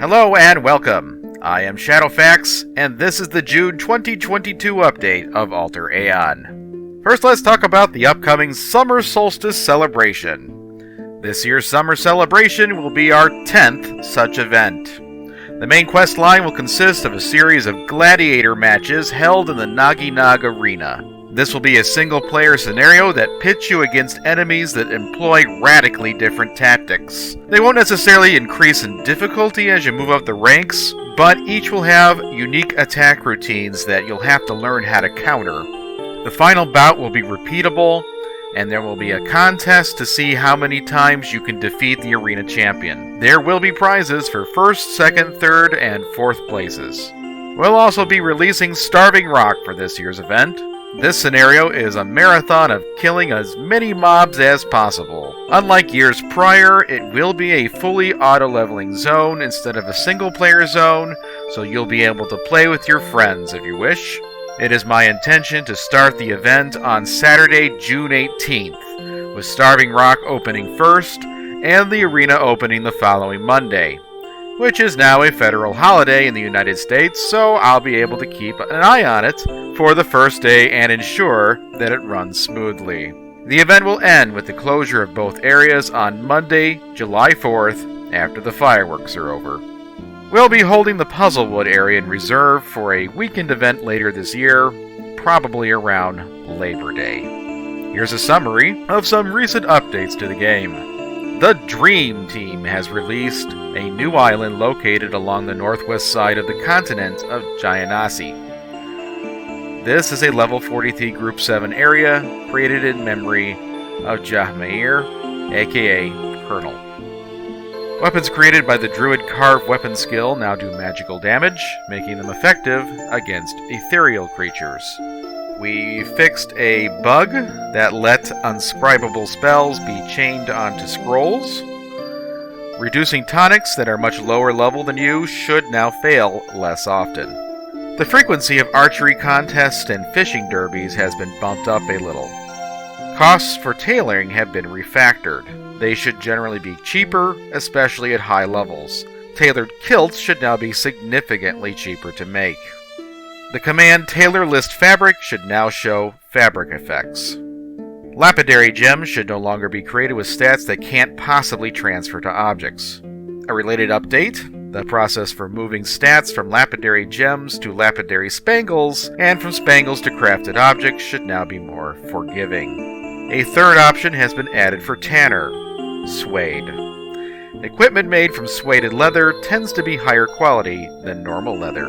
Hello and welcome. I am Shadowfax, and this is the June 2022 update of Alter Aeon. First, let's talk about the upcoming Summer Solstice Celebration. This year's Summer Celebration will be our 10th such event. The main quest line will consist of a series of gladiator matches held in the Naginag Arena. This will be a single-player scenario that pits you against enemies that employ radically different tactics. They won't necessarily increase in difficulty as you move up the ranks, but each will have unique attack routines that you'll have to learn how to counter. The final bout will be repeatable, and there will be a contest to see how many times you can defeat the arena champion. There will be prizes for 1st, 2nd, 3rd, and 4th places. We'll also be releasing Starving Rock for this year's event. This scenario is a marathon of killing as many mobs as possible. Unlike years prior, it will be a fully auto-leveling zone instead of a single-player zone, so you'll be able to play with your friends if you wish. It is my intention to start the event on Saturday, June 18th, with Starving Rock opening first, and the arena opening the following Monday, which is now a federal holiday in the United States, so I'll be able to keep an eye on it for the first day and ensure that it runs smoothly. The event will end with the closure of both areas on Monday, July 4th, after the fireworks are over. We'll be holding the Puzzlewood area in reserve for a weekend event later this year, probably around Labor Day. Here's a summary of some recent updates to the game. The Dream Team has released a new island located along the northwest side of the continent of Gianassi. This is a level 43 Group 7 area created in memory of Jahmeir, aka Colonel. Weapons created by the Druid Carve weapon skill now do magical damage, making them effective against ethereal creatures. We fixed a bug that let unscribable spells be chained onto scrolls. Reducing tonics that are much lower level than you should now fail less often. The frequency of archery contests and fishing derbies has been bumped up a little. Costs for tailoring have been refactored. They should generally be cheaper, especially at high levels. Tailored kilts should now be significantly cheaper to make. The command Tailor List Fabric should now show fabric effects. Lapidary gems should no longer be created with stats that can't possibly transfer to objects. A related update, the process for moving stats from lapidary gems to lapidary spangles, and from spangles to crafted objects should now be more forgiving. A third option has been added for Tanner, Suede. Equipment made from suede leather tends to be higher quality than normal leather.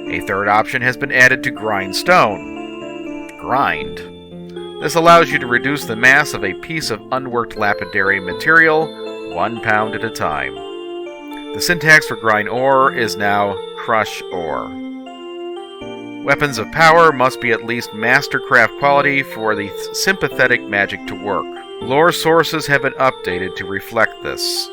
A third option has been added to Grindstone, Grind. This allows you to reduce the mass of a piece of unworked lapidary material 1 pound at a time. The syntax for grind ore is now crush ore. Weapons of power must be at least mastercraft quality for the sympathetic magic to work. Lore sources have been updated to reflect this.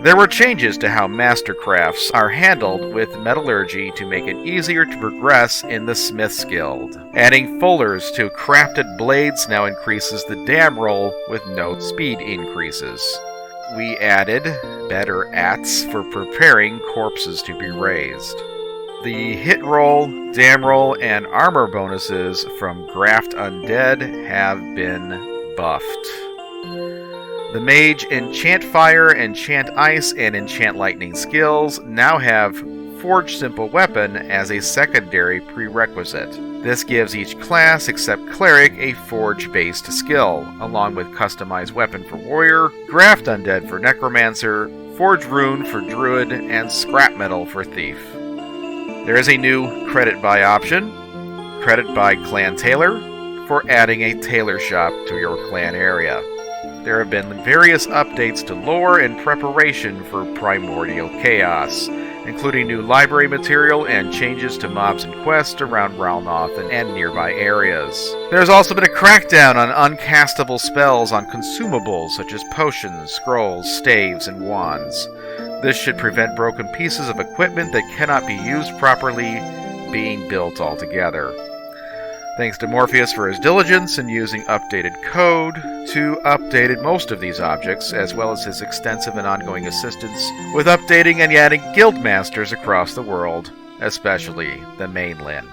There were changes to how mastercrafts are handled with metallurgy to make it easier to progress in the Smith's Guild. Adding fullers to crafted blades now increases the dam roll with no speed increases. We added better ats for preparing corpses to be raised. The hit roll, dam roll, and armor bonuses from Graft Undead have been buffed. The Mage Enchant Fire, Enchant Ice, and Enchant Lightning skills now have Forge Simple Weapon as a secondary prerequisite. This gives each class except Cleric a Forge-based skill, along with Customized Weapon for Warrior, Graft Undead for Necromancer, Forge Rune for Druid, and Scrap Metal for Thief. There is a new Credit Buy option, Credit Buy Clan Tailor, for adding a tailor shop to your clan area. There have been various updates to lore in preparation for Primordial Chaos, including new library material and changes to mobs and quests around Ralnoth and nearby areas. There's also been a crackdown on uncastable spells on consumables such as potions, scrolls, staves, and wands. This should prevent broken pieces of equipment that cannot be used properly being built altogether. Thanks to Morpheus for his diligence in using updated code to update most of these objects, as well as his extensive and ongoing assistance with updating and adding guild masters across the world, especially the mainland.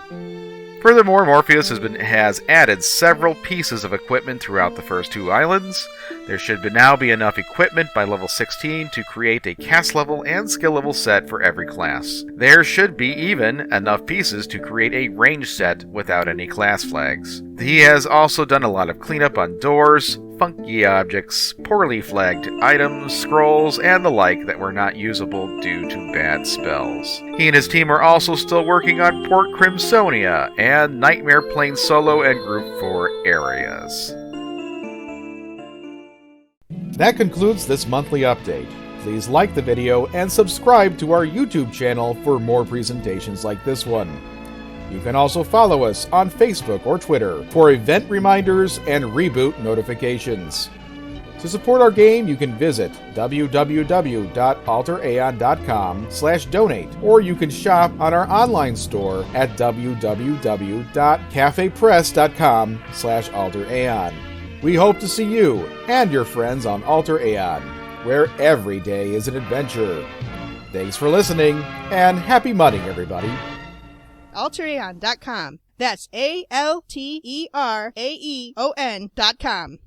Furthermore, Morpheus has added several pieces of equipment throughout the first 2 islands. There should now be enough equipment by level 16 to create a cast level and skill level set for every class. There should be even enough pieces to create a range set without any class flags. He has also done a lot of cleanup on doors, funky objects, poorly flagged items, scrolls, and the like that were not usable due to bad spells. He and his team are also still working on Port Crimsonia and Nightmare Plane Solo and Group 4 areas. That concludes this monthly update. Please like the video and subscribe to our YouTube channel for more presentations like this one. You can also follow us on Facebook or Twitter for event reminders and reboot notifications. To support our game, you can visit www.alteraeon.com/donate, or you can shop on our online store at www.cafepress.com/alteraeon. We hope to see you and your friends on Alter Aeon, where every day is an adventure. Thanks for listening, and happy mudding, everybody. Alteraeon.com. That's ALTERAEON.com.